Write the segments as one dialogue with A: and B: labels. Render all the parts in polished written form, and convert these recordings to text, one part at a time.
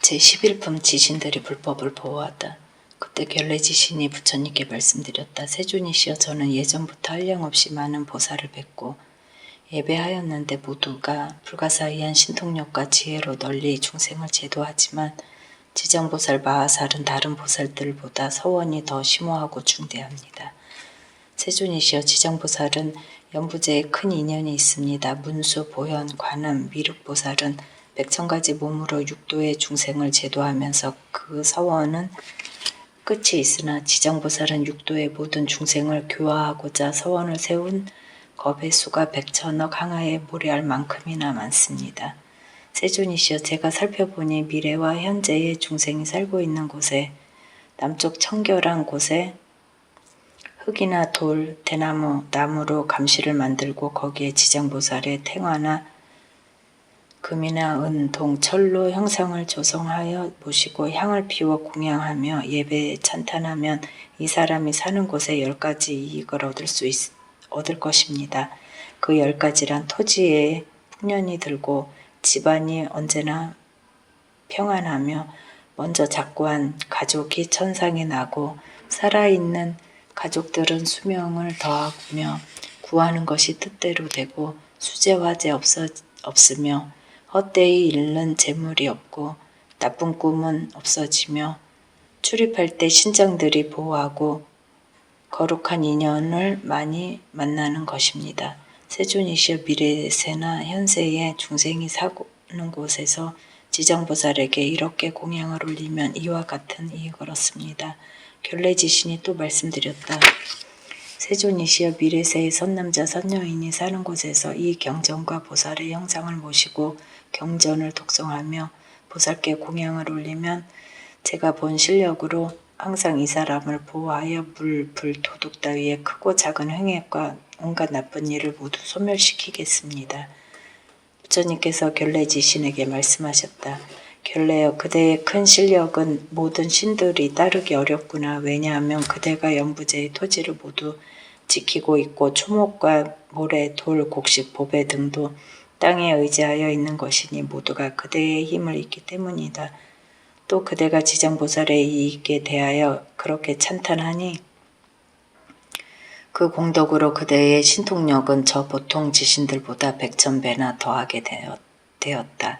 A: 제11품 지신들이 불법을 보호하다. 그때 결례 지신이 부처님께 말씀드렸다. 세존이시여, 저는 예전부터 한량없이 많은 보살을 뵙고 예배하였는데 모두가 불가사의한 신통력과 지혜로 널리 중생을 제도하지만 지장보살 마하살은 다른 보살들보다 서원이 더 심오하고 중대합니다. 세존이시여, 지장보살은 연부제에 큰 인연이 있습니다. 문수, 보현, 관음, 미륵보살은 백천가지 몸으로 육도의 중생을 제도하면서 그 서원은 끝이 있으나 지장보살은 육도의 모든 중생을 교화하고자 서원을 세운 겁의 수가 백천억 항하에 모래알 만큼이나 많습니다. 세존이시여, 제가 살펴보니 미래와 현재의 중생이 살고 있는 곳에 남쪽 청결한 곳에 흙이나 돌, 대나무, 나무로 감시를 만들고 거기에 지장보살의 탱화나 금이나 은, 동, 철로 형상을 조성하여 모시고 향을 피워 공양하며 예배에 찬탄하면 이 사람이 사는 곳에 10가지 이익을 얻을 것입니다. 그 10가지란 토지에 풍년이 들고 집안이 언제나 평안하며 먼저 작고한 가족이 천상에 나고 살아있는 가족들은 수명을 더하며 구하는 것이 뜻대로 되고 수재화재 없으며 헛되이 잃는 재물이 없고 나쁜 꿈은 없어지며 출입할 때 신장들이 보호하고 거룩한 인연을 많이 만나는 것입니다. 세존이시여, 미래세나 현세의 중생이 사는 곳에서 지장보살에게 이렇게 공양을 올리면 이와 같은 이익을 얻습니다. 결례지신이 또 말씀드렸다. 세존이시여, 미래세의 선남자 선여인이 사는 곳에서 이 경전과 보살의 형상을 모시고 경전을 독송하며 보살께 공양을 올리면 제가 본 실력으로 항상 이 사람을 보호하여 물, 불, 도둑 따위의 크고 작은 횡액과 온갖 나쁜 일을 모두 소멸시키겠습니다. 부처님께서 결례지신에게 말씀하셨다. 결례여, 그대의 큰 실력은 모든 신들이 따르기 어렵구나. 왜냐하면 그대가 연부제의 토지를 모두 지키고 있고 초목과 모래, 돌, 곡식, 보배 등도 땅에 의지하여 있는 것이니 모두가 그대의 힘을 잊기 때문이다. 또 그대가 지장보살의 이익에 대하여 그렇게 찬탄하니 그 공덕으로 그대의 신통력은 저 보통 지신들보다 100,000배나 더하게 되었다.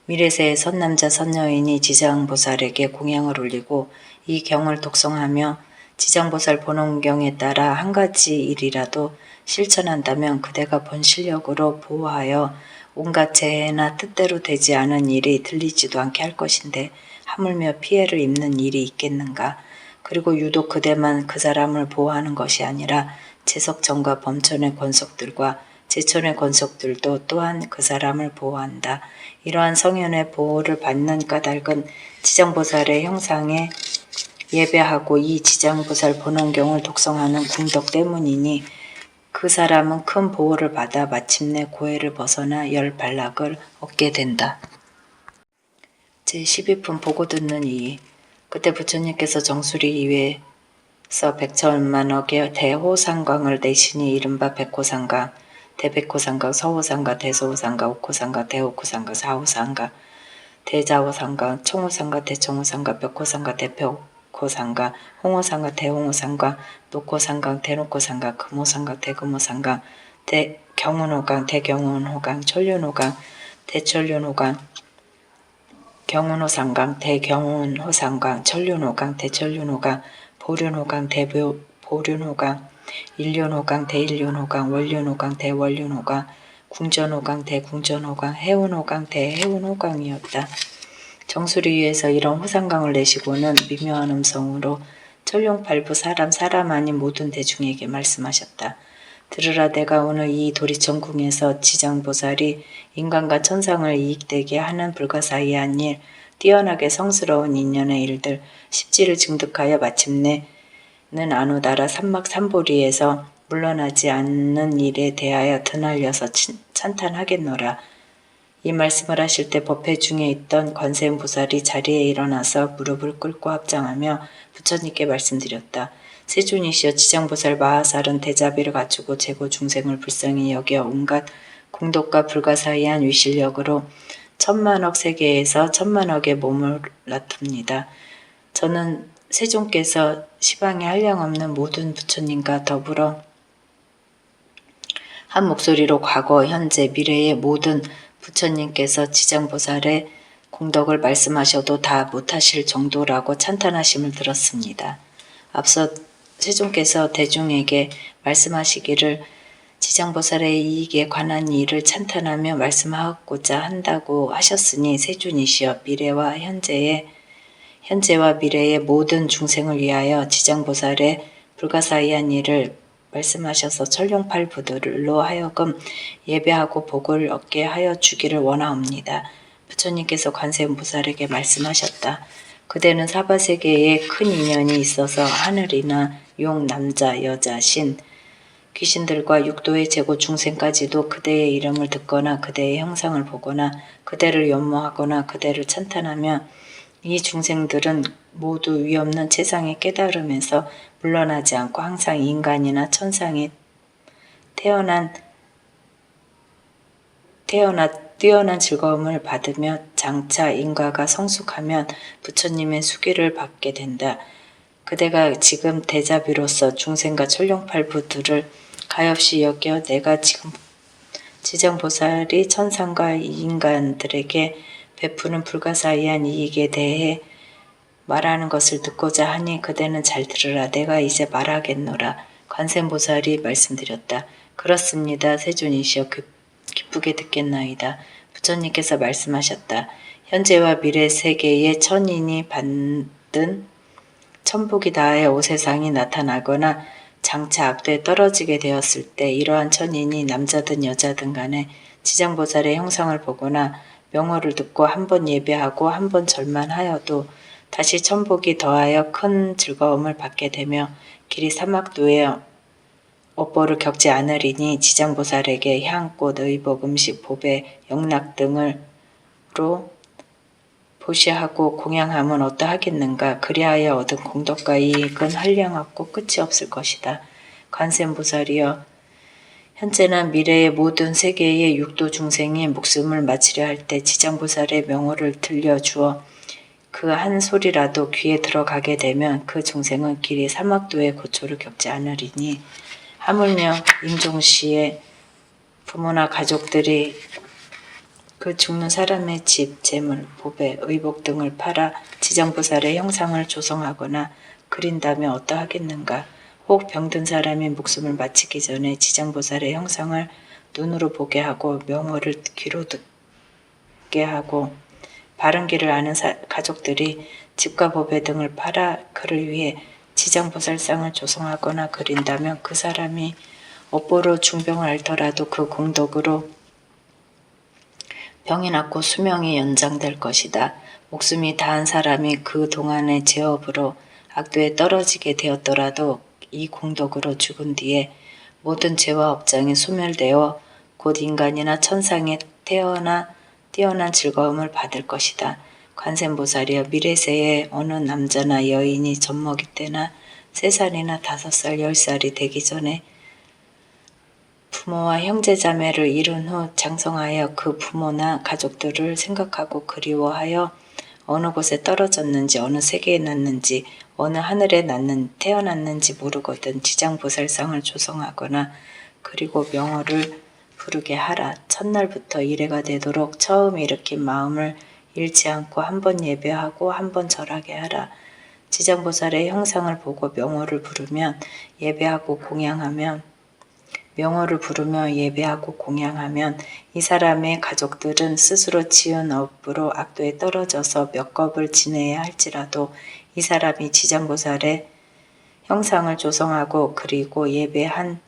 A: 미래세의 선남자 선여인이 지장보살에게 공양을 올리고 이 경을 독송하며 지장보살 본원경에 따라 한 가지 일이라도 실천한다면 그대가 본 실력으로 보호하여 온갖 재해나 뜻대로 되지 않은 일이 들리지도 않게 할 것인데 하물며 피해를 입는 일이 있겠는가. 그리고 유독 그대만 그 사람을 보호하는 것이 아니라 제석천과 범천의 권속들과 제천의 권속들도 또한 그 사람을 보호한다. 이러한 성현의 보호를 받는 까닭은 지장보살의 형상에 예배하고 이 지장보살 본원경을 독송하는 궁덕 때문이니 그 사람은 큰 보호를 받아 마침내 고해를 벗어나 열 발락을 얻게 된다. 제12품 보고 듣는 이의. 그때 부처님께서 정수리 이외에서 100,000,000억의 대호상광을 내시니 이른바 백호상광, 대백호상광, 서호상광, 대소호상광, 옥호상광, 대옥호상광, 사호상광, 대자호상광, 청호상광, 대청호상광, 벽호상광, 대벽호상광, 홍호상광, 대홍호상광, 녹호상광, 대녹호상광, 금호상광, 대금호상광, 대경운호강, 대경운호강, 천륜호강, 대천륜호강, 경운호상강, 대경운호상강, 천륜호강, 대천륜호강, 보륜호강, 대보륜호강, 일륜호강, 대일륜호강, 원륜호강, 대원륜호강, 궁전호강, 대궁전호강, 해운호강, 대해운호강이었다. 정수리 위에서 이런 호상강을 내시고는 미묘한 음성으로 천룡팔부 사람 아닌 모든 대중에게 말씀하셨다. 들으라, 내가 오늘 이 도리천궁에서 지장보살이 인간과 천상을 이익되게 하는 불가사의한 일, 뛰어나게 성스러운 인연의 일들, 십지를 증득하여 마침내는 아누다라 삼막삼보리에서 물러나지 않는 일에 대하여 드날려서 찬탄하겠노라. 이 말씀을 하실 때 법회 중에 있던 관세음보살이 자리에 일어나서 무릎을 꿇고 합장하며 부처님께 말씀드렸다. 세존이시여, 지장보살 마하살은 대자비를 갖추고 재고 중생을 불쌍히 여겨 온갖 공덕과 불가사의한 위실력으로 천만억 세계에서 천만억의 몸을 놔둡니다. 저는 세존께서 시방에 한량없는 모든 부처님과 더불어 한 목소리로 과거, 현재, 미래의 모든 부처님께서 지장보살의 공덕을 말씀하셔도 다 못하실 정도라고 찬탄하심을 들었습니다. 앞서 세존께서 대중에게 말씀하시기를 지장보살의 이익에 관한 일을 찬탄하며 말씀하고자 한다고 하셨으니 세존이시여 미래와 현재와 미래의 모든 중생을 위하여 지장보살의 불가사의한 일을 말씀하셔서 천룡팔부들로 하여금 예배하고 복을 얻게 하여 주기를 원하옵니다. 부처님께서 관세음보살에게 말씀하셨다. 그대는 사바세계에 큰 인연이 있어서 하늘이나 용, 남자, 여자, 신, 귀신들과 육도의 재고 중생까지도 그대의 이름을 듣거나 그대의 형상을 보거나 그대를 연모하거나 그대를 찬탄하며 이 중생들은 모두 위없는 최상의 깨달음에서 물러나지 않고 항상 인간이나 천상에 뛰어난 즐거움을 받으며 장차 인과가 성숙하면 부처님의 수기를 받게 된다. 그대가 지금 대자비로서 중생과 천룡팔부들을 가엾이 여겨 내가 지금 지장보살이 천상과 인간들에게 베푸는 불가사의한 이익에 대해 말하는 것을 듣고자 하니 그대는 잘 들으라. 내가 이제 말하겠노라. 관세음보살이 말씀드렸다. 그렇습니다. 세존이시여 기쁘게 듣겠나이다. 부처님께서 말씀하셨다. 현재와 미래 세계에 천인이 받는 천복이 다하여 오세상이 나타나거나 장차 악도에 떨어지게 되었을 때 이러한 천인이 남자든 여자든 간에 지장보살의 형상을 보거나 명호를 듣고 한 번 예배하고 한 번 절만하여도 다시 천복이 더하여 큰 즐거움을 받게 되며 길이 사막도에 업보를 겪지 않으리니 지장보살에게 향, 꽃, 의복, 음식, 보배, 영락 등으로 보시하고 공양함은 어떠하겠는가. 그리하여 얻은 공덕과 이익은 한량없고 끝이 없을 것이다. 관세음보살이여 현재나 미래의 모든 세계의 육도 중생이 목숨을 마치려 할 때 지장보살의 명호를 들려주어 그 한 소리라도 귀에 들어가게 되면 그 중생은 길이 사막도의 고초를 겪지 않으리니 하물며 임종시의 부모나 가족들이 그 죽는 사람의 집, 재물, 보배, 의복 등을 팔아 지장보살의 형상을 조성하거나 그린다면 어떠하겠는가. 혹 병든 사람이 목숨을 마치기 전에 지장보살의 형상을 눈으로 보게 하고 명호를 귀로 듣게 하고 바른 길을 아는 가족들이 집과 보배 등을 팔아 그를 위해 지장보살상을 조성하거나 그린다면 그 사람이 업보로 중병을 앓더라도 그 공덕으로 병이 낫고 수명이 연장될 것이다. 목숨이 다한 사람이 그 동안의 죄업으로 악도에 떨어지게 되었더라도 이 공덕으로 죽은 뒤에 모든 죄와 업장이 소멸되어 곧 인간이나 천상에 뛰어난 즐거움을 받을 것이다. 관세음보살이여 미래세에 어느 남자나 여인이 젖먹이 때나 3살이나 5살, 10살이 되기 전에 부모와 형제자매를 이룬 후 장성하여 그 부모나 가족들을 생각하고 그리워하여 어느 곳에 떨어졌는지 어느 세계에 났는지 어느 하늘에 태어났는지 모르거든 지장보살상을 조성하거나 그리고 명호를 부르게 하라. 첫날부터 이래가 되도록 처음 일으킨 마음을 잃지 않고 한 번 예배하고 한 번 절하게 하라. 지장보살의 형상을 보고 명호를 부르며 예배하고 공양하면 이 사람의 가족들은 스스로 지은 업으로 악도에 떨어져서 몇 겁을 지내야 할지라도 이 사람이 지장보살의 형상을 조성하고 그리고 예배한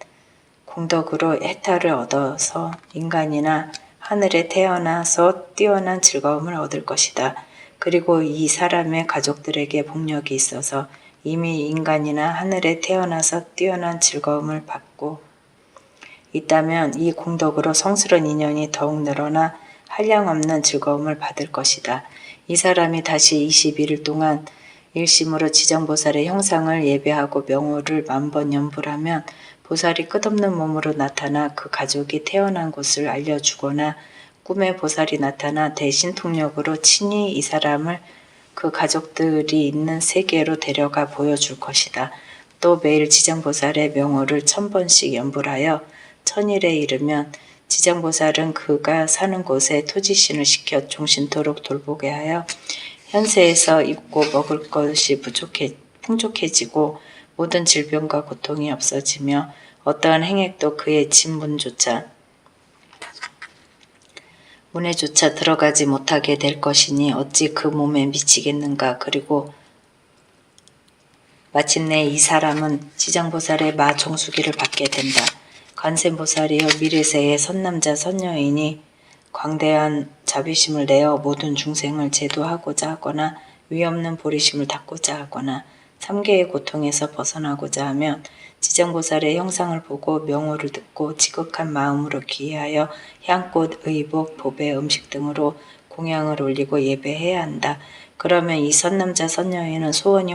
A: 공덕으로 해탈을 얻어서 인간이나 하늘에 태어나서 뛰어난 즐거움을 얻을 것이다. 그리고 이 사람의 가족들에게 복력이 있어서 이미 인간이나 하늘에 태어나서 뛰어난 즐거움을 받고 있다면 이 공덕으로 성스러운 인연이 더욱 늘어나 한량없는 즐거움을 받을 것이다. 이 사람이 다시 21일 동안 일심으로 지장보살의 형상을 예배하고 명호를 10,000번 연불하면 보살이 끝없는 몸으로 나타나 그 가족이 태어난 곳을 알려주거나 꿈에 보살이 나타나 대신 통력으로 친히 이 사람을 그 가족들이 있는 세계로 데려가 보여줄 것이다. 또 매일 지장보살의 명호를 1000번씩 연불하여 1000일에 이르면 지장보살은 그가 사는 곳에 토지신을 시켜 종신토록 돌보게 하여 현세에서 입고 먹을 것이 풍족해지고 모든 질병과 고통이 없어지며 어떠한 행액도 그의 집 문에조차 들어가지 못하게 될 것이니 어찌 그 몸에 미치겠는가. 그리고 마침내 이 사람은 지장보살의 마 정수기를 받게 된다. 관세음보살이여 미래세의 선남자 선녀이니 광대한 자비심을 내어 모든 중생을 제도하고자 하거나 위없는 보리심을 닦고자 하거나 3개의 고통에서 벗어나고자 하면 지장보살의 형상을 보고 명호를 듣고 지극한 마음으로 기해하여 향꽃, 의복, 보배, 음식 등으로 공양을 올리고 예배해야 한다. 그러면 이 선남자 선녀에는 소원이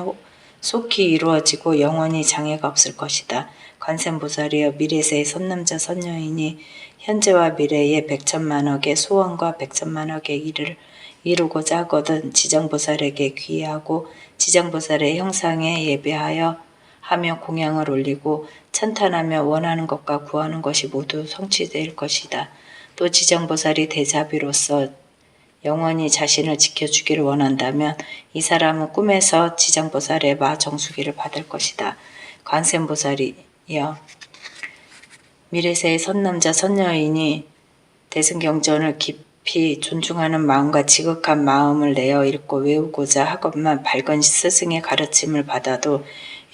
A: 속히 이루어지고 영원히 장애가 없을 것이다. 관세음보살이여 미래세의 선남자 선녀이니 현재와 미래의 100천만억의 소원과 100천만억의 일을 이루고자 하거든 지장보살에게 귀하고 지장보살의 형상에 예배하여 하며 공양을 올리고 찬탄하며 원하는 것과 구하는 것이 모두 성취될 것이다. 또 지장보살이 대자비로서 영원히 자신을 지켜주기를 원한다면 이 사람은 꿈에서 지장보살의 마 정수기를 받을 것이다. 관세음보살이여 미래세의 선남자 선녀이니 대승경전을 깊이 존중하는 마음과 지극한 마음을 내어 읽고 외우고자 하건만 밝은 스승의 가르침을 받아도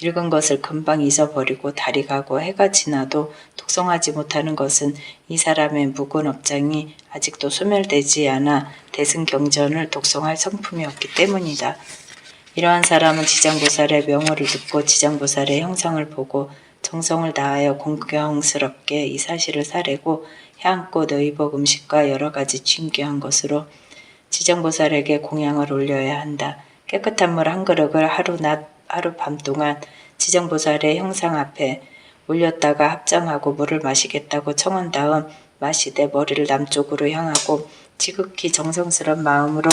A: 읽은 것을 금방 잊어버리고 달이 가고 해가 지나도 독성하지 못하는 것은 이 사람의 묵은 업장이 아직도 소멸되지 않아 대승경전을 독성할 성품이 없기 때문이다. 이러한 사람은 지장보살의 명호를 듣고 지장보살의 형상을 보고 정성을 다하여 공경스럽게 이 사실을 사래고 향꽃, 의복, 음식과 여러 가지 진귀한 것으로 지장보살에게 공양을 올려야 한다. 깨끗한 물 한 그릇을 하루 밤 동안 지장보살의 형상 앞에 올렸다가 합장하고 물을 마시겠다고 청한 다음 마시되 머리를 남쪽으로 향하고 지극히 정성스러운 마음으로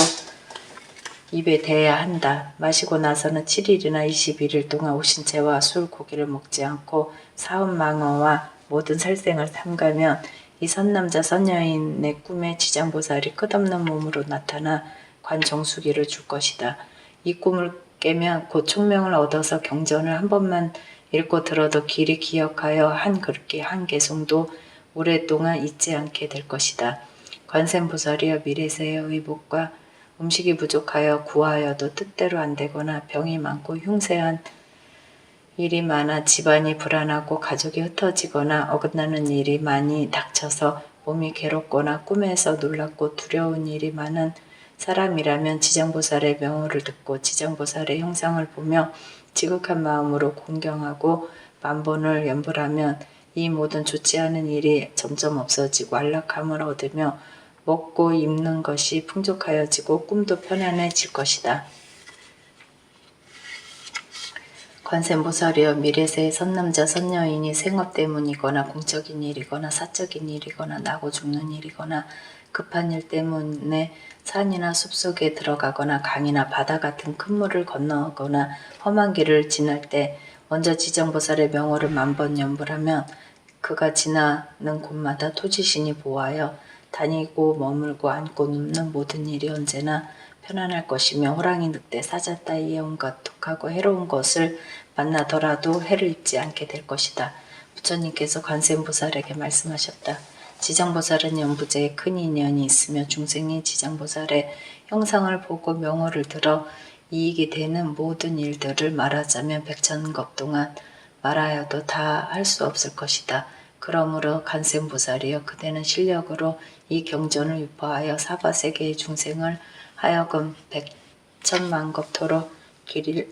A: 입에 대야 한다. 마시고 나서는 7일이나 21일 동안 오신채와 술, 고기를 먹지 않고 사음망어와 모든 살생을 삼가면 이 선남자 선녀인의 꿈에 지장보살이 끝없는 몸으로 나타나 관정수기를 줄 것이다. 이 꿈을 깨면 곧 총명을 얻어서 경전을 한 번만 읽고 들어도 길이 기억하여 한 글귀 한 개송도 오랫동안 잊지 않게 될 것이다. 관세음보살이여 미래세의 의복과 음식이 부족하여 구하여도 뜻대로 안 되거나 병이 많고 흉세한 일이 많아 집안이 불안하고 가족이 흩어지거나 어긋나는 일이 많이 닥쳐서 몸이 괴롭거나 꿈에서 놀랍고 두려운 일이 많은 사람이라면 지장보살의 명호를 듣고 지장보살의 형상을 보며 지극한 마음으로 공경하고 만번을 연불하면 이 모든 좋지 않은 일이 점점 없어지고 안락함을 얻으며 먹고 입는 것이 풍족하여지고 꿈도 편안해질 것이다. 관세음보살이여 미래세의 선남자 선녀인이 생업 때문이거나 공적인 일이거나 사적인 일이거나 나고 죽는 일이거나 급한 일 때문에 산이나 숲속에 들어가거나 강이나 바다 같은 큰 물을 건너거나 험한 길을 지날 때 먼저 지장보살의 명호를 만번 연불하면 그가 지나는 곳마다 토지신이 보호하여 다니고 머물고 앉고 눕는 모든 일이 언제나 편안할 것이며 호랑이, 늑대, 사자 따위의 온갖 독하고 해로운 것을 만나더라도 해를 입지 않게 될 것이다. 부처님께서 관세음보살에게 말씀하셨다. 지장보살은 연부제에 큰 인연이 있으며 중생이 지장보살의 형상을 보고 명호를 들어 이익이 되는 모든 일들을 말하자면 100,000겁 동안 말하여도 다 할 수 없을 것이다. 그러므로 관세음보살이여 그대는 실력으로 이 경전을 유포하여 사바세계의 중생을 하여금 100,000만겁토록 길이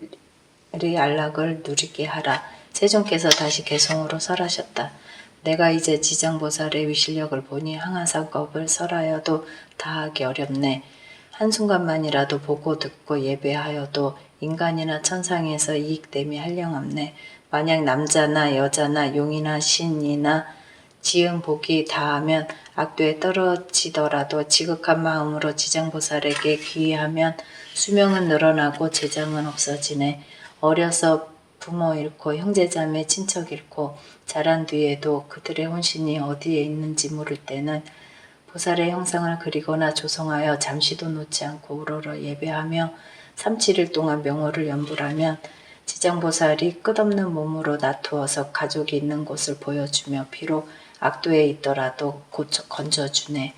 A: 안락을 누리게 하라. 세존께서 다시 개성으로 설하셨다. 내가 이제 지장보살의 위실력을 보니 항아상겁을 설하여도 다하기 어렵네. 한순간만이라도 보고 듣고 예배하여도 인간이나 천상에서 이익됨이 한량없네. 만약 남자나 여자나 용이나 신이나 지은 복이 다하면 악도에 떨어지더라도 지극한 마음으로 지장보살에게 귀의하면 수명은 늘어나고 재장은 없어지네. 어려서 부모 잃고 형제자매 친척 잃고 자란 뒤에도 그들의 혼신이 어디에 있는지 모를 때는 보살의 형상을 그리거나 조성하여 잠시도 놓지 않고 우러러 예배하며 3-7일 동안 명호를 연불하면 지장보살이 끝없는 몸으로 나투어서 가족이 있는 곳을 보여주며 비록 악도에 있더라도 곧 건져주네.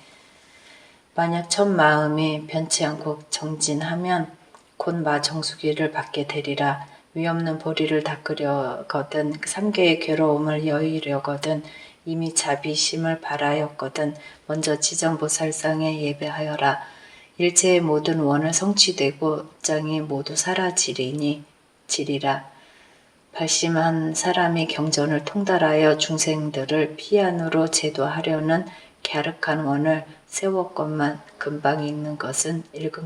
A: 만약 첫 마음이 변치 않고 정진하면 곧 마정수기를 받게 되리라. 위없는 보리를 닦으려거든 삼계의 괴로움을 여의려거든 이미 자비심을 발하였거든 먼저 지정보살상에 예배하여라. 일체의 모든 원을 성취되고 업장이 모두 사라지리라. 발심한 사람이 경전을 통달하여 중생들을 피안으로 제도하려는 갸륵한 원을 세웠건만 금방 읽은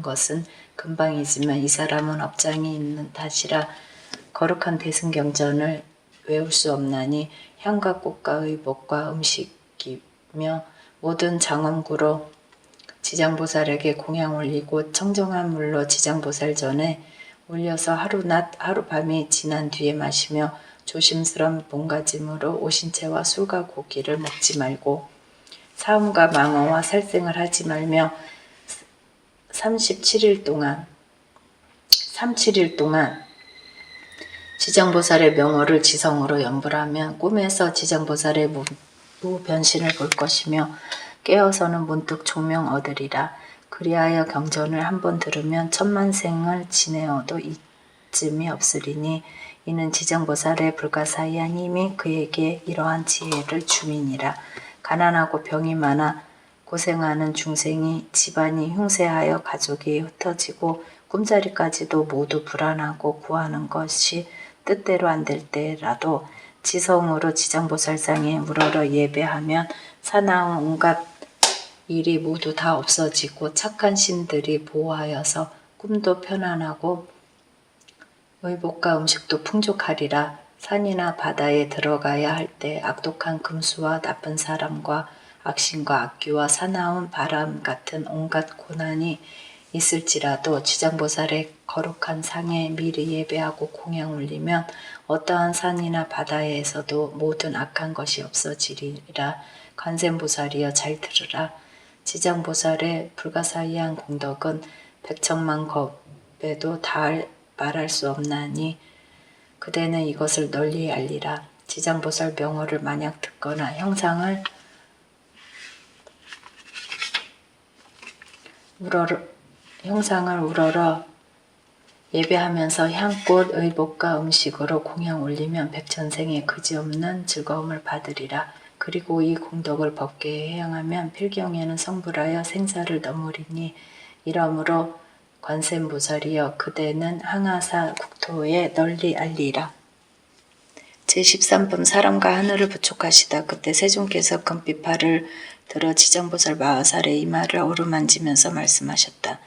A: 것은 금방이지만 이 사람은 업장이 있는 탓이라 거룩한 대승경전을 외울 수 없나니 향과 꽃과 의복과 음식이며 모든 장엄구로 지장보살에게 공양 올리고 청정한 물로 지장보살 전에 올려서 하루낮 하루밤이 지난 뒤에 마시며 조심스런 몸가짐으로 오신채와 술과 고기를 먹지 말고 사음과 망어와 살생을 하지 말며 37일 동안 지장보살의 명호를 지성으로 연불하면 꿈에서 지장보살의 무변신을 볼 것이며 깨어서는 문득 총명 얻으리라. 그리하여 경전을 한번 들으면 천만생을 지내어도 이쯤이 없으리니 이는 지장보살의 불가사의한 힘이 그에게 이러한 지혜를 주민이라. 가난하고 병이 많아 고생하는 중생이 집안이 흉쇄하여 가족이 흩어지고 꿈자리까지도 모두 불안하고 구하는 것이 뜻대로 안 될 때라도 지성으로 지장보살상에 우러러 예배하면 사나운 온갖 일이 모두 다 없어지고 착한 신들이 보호하여서 꿈도 편안하고 의복과 음식도 풍족하리라. 산이나 바다에 들어가야 할 때 악독한 금수와 나쁜 사람과 악신과 악귀와 사나운 바람 같은 온갖 고난이 있을지라도 지장보살의 거룩한 상에 미리 예배하고 공양 올리면 어떠한 산이나 바다에서도 모든 악한 것이 없어지리라. 관세음보살이여 잘 들으라. 지장보살의 불가사의한 공덕은 백천만 겁에도 말할 수 없나니 그대는 이것을 널리 알리라. 지장보살 명호를 만약 듣거나 형상을 우러러 예배하면서 향꽃, 의복과 음식으로 공양 올리면 백천생에 그지없는 즐거움을 받으리라. 그리고 이 공덕을 법계에 해양하면 필경에는 성불하여 생사를 넘으리니 이러므로 관세음보살이여 그대는 항아사 국토에 널리 알리라. 제13품 사람과 하늘을 부촉하시다. 그때 세존께서 금빛 팔을 들어 지장보살 마하살의 이마를 어루만지면서 말씀하셨다.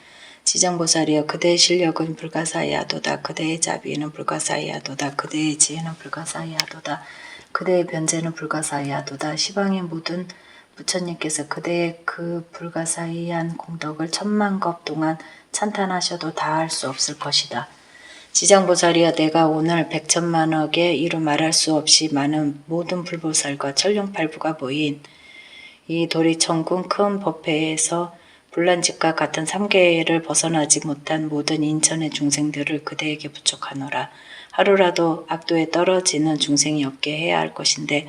A: 지장보살이여 그대의 실력은 불가사의하도다. 그대의 자비는 불가사의하도다. 그대의 지혜는 불가사의하도다. 그대의 변제는 불가사의하도다. 시방의 모든 부처님께서 그대의 그 불가사의한 공덕을 천만 겁 동안 찬탄하셔도 다할 수 없을 것이다. 지장보살이여 내가 오늘 백천만억에 이루 말할 수 없이 많은 모든 불보살과 천룡팔부가 모인 이 도리천궁 큰 법회에서 불란짓과 같은 삼계를 벗어나지 못한 모든 인천의 중생들을 그대에게 부촉하노라. 하루라도 악도에 떨어지는 중생이 없게 해야 할 것인데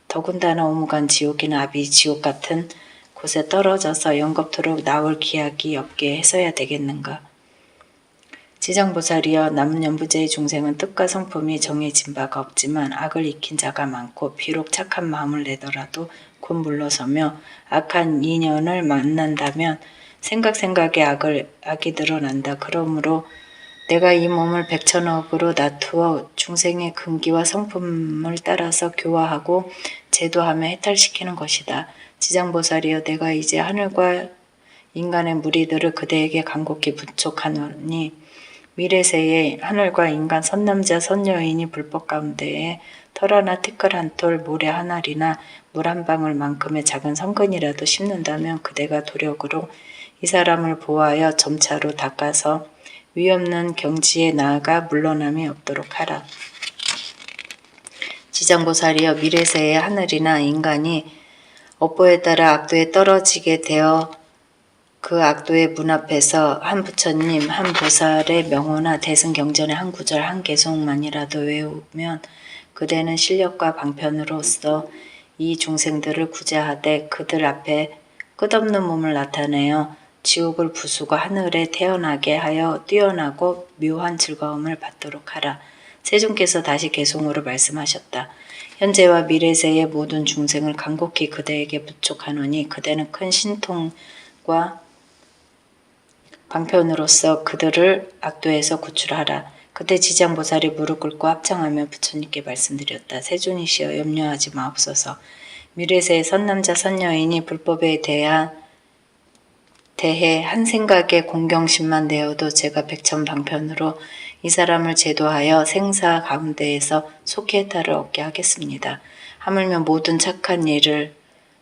A: 더군다나 오무간 지옥이나 아비 지옥 같은 곳에 떨어져서 영겁토록 나올 기약이 없게 해서야 되겠는가. 지장보살이여 남연부제의 중생은 뜻과 성품이 정해진 바가 없지만 악을 익힌 자가 많고 비록 착한 마음을 내더라도 곧 물러서며 악한 인연을 만난다면 생각에 악이 드러난다. 그러므로 내가 이 몸을 백천억으로 나투어 중생의 근기와 성품을 따라서 교화하고 제도하며 해탈시키는 것이다. 지장보살이여 내가 이제 하늘과 인간의 무리들을 그대에게 간곡히 부촉하노니 미래세에 하늘과 인간 선남자 선여인이 불법 가운데에 털 하나 티끌 한 톨 모래 한 알이나 물 한 방울만큼의 작은 성근이라도 심는다면 그대가 도력으로 이 사람을 보호하여 점차로 닦아서 위없는 경지에 나아가 물러남이 없도록 하라. 지장보살이여 미래세의 하늘이나 인간이 업보에 따라 악도에 떨어지게 되어 그 악도의 문 앞에서 한 부처님, 한 보살의 명호나 대승경전의 한 구절, 한 개송만이라도 외우면 그대는 실력과 방편으로서 이 중생들을 구제하되 그들 앞에 끝없는 몸을 나타내어 지옥을 부수고 하늘에 태어나게 하여 뛰어나고 묘한 즐거움을 받도록 하라. 세존께서 다시 개송으로 말씀하셨다. 현재와 미래세의 모든 중생을 간곡히 그대에게 부축하노니 그대는 큰 신통과 방편으로서 그들을 악도에서 구출하라. 그때 지장보살이 무릎 꿇고 합창하며 부처님께 말씀드렸다. 세존이시여 염려하지 마옵소서. 미래세의 선남자 선여인이 불법에 대해 한 생각에 공경심만 내어도 제가 백천방편으로 이 사람을 제도하여 생사 가운데에서 속히 해탈을 얻게 하겠습니다. 하물며 모든 착한 일을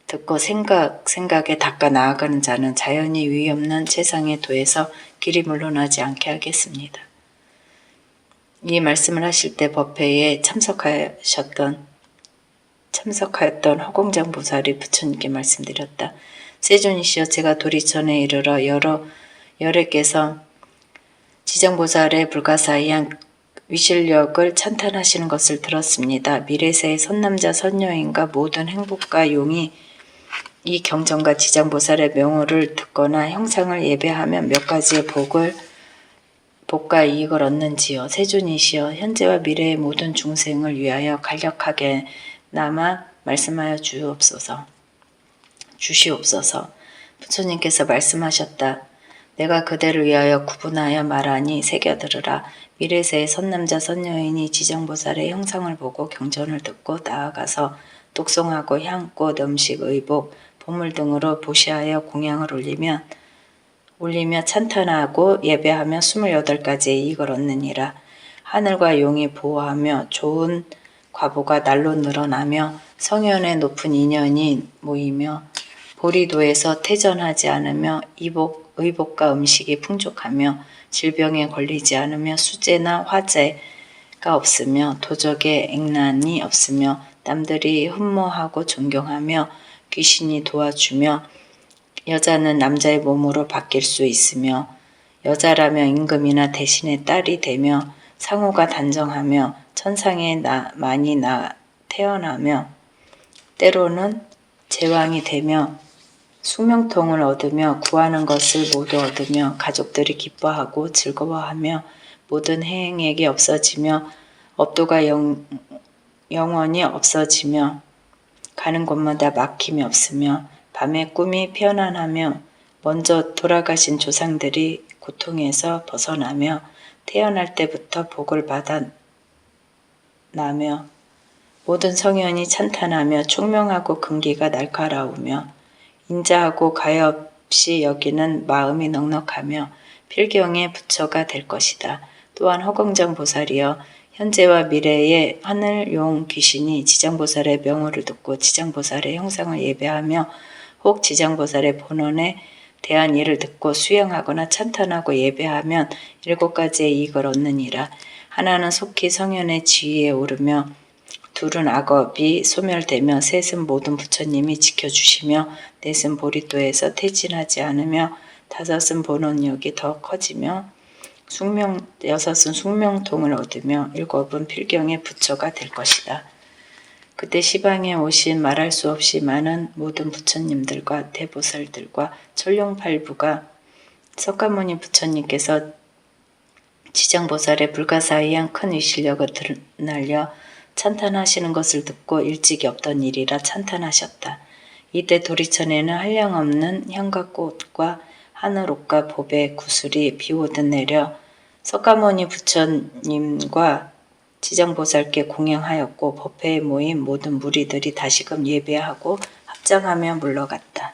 A: 듣고 생각에 닦아 나아가는 자는 자연히 위 없는 최상의 도에서 길이 물러나지 않게 하겠습니다. 이 말씀을 하실 때 법회에 참석하였던 허공장 보살이 부처님께 말씀드렸다. 세존이시여 제가 도리천에 이르러 여래께서 지장보살의 불가사의한 위실력을 찬탄하시는 것을 들었습니다. 미래세의 선남자 선여인과 모든 행복과 용이 이 경전과 지장보살의 명호를 듣거나 형상을 예배하면 몇 가지의 복과 이익을 얻는지요. 세존이시여 현재와 미래의 모든 중생을 위하여 간략하게나마 말씀하여 주시옵소서. 부처님께서 말씀하셨다. 내가 그대를 위하여 구분하여 말하니 새겨들으라. 미래세의 선남자 선여인이 지장보살의 형상을 보고 경전을 듣고 나아가서 독송하고 향꽃, 음식, 의복, 보물 등으로 보시하여 공양을 올리며 찬탄하고 예배하며 28가지의 이익을 얻느니라. 하늘과 용이 보호하며 좋은 과보가 날로 늘어나며 성현의 높은 인연이 모이며 보리도에서 태전하지 않으며 의복과 음식이 풍족하며 질병에 걸리지 않으며 수재나 화재가 없으며 도적의 액난이 없으며 남들이 흠모하고 존경하며 귀신이 도와주며 여자는 남자의 몸으로 바뀔 수 있으며 여자라며 임금이나 대신의 딸이 되며 상호가 단정하며 천상에 많이 태어나며 때로는 제왕이 되며 숙명통을 얻으며 구하는 것을 모두 얻으며 가족들이 기뻐하고 즐거워하며 모든 행액이 없어지며 업도가 영원히 없어지며 가는 곳마다 막힘이 없으며 밤에 꿈이 편안하며 먼저 돌아가신 조상들이 고통에서 벗어나며 태어날 때부터 복을 받아나며 모든 성현이 찬탄하며 총명하고 근기가 날카로우며 인자하고 가엾이 여기는 마음이 넉넉하며 필경의 부처가 될 것이다. 또한 허공장 보살이여 현재와 미래의 하늘, 용, 귀신이 지장보살의 명호를 듣고 지장보살의 형상을 예배하며 혹 지장보살의 본원에 대한 일을 듣고 수행하거나 찬탄하고 예배하면 7가지의 이익을 얻느니라. 하나는 속히 성현의 지위에 오르며 둘은 악업이 소멸되며 셋은 모든 부처님이 지켜주시며 넷은 보리도에서 퇴진하지 않으며 다섯은 본원력이 더 커지며 여섯은 숙명통을 얻으며 일곱은 필경의 부처가 될 것이다. 그때 시방에 오신 말할 수 없이 많은 모든 부처님들과 대보살들과 천룡팔부가 석가모니 부처님께서 지장보살의 불가사의한 큰 위실력을 드러날려 찬탄하시는 것을 듣고 일찍이 없던 일이라 찬탄하셨다. 이때 도리천에는 한량없는 향과 꽃과 하늘옷과 보배, 구슬이 비오듯 내려 석가모니 부처님과 지장보살께 공양하였고 법회에 모인 모든 무리들이 다시금 예배하고 합장하며 물러갔다.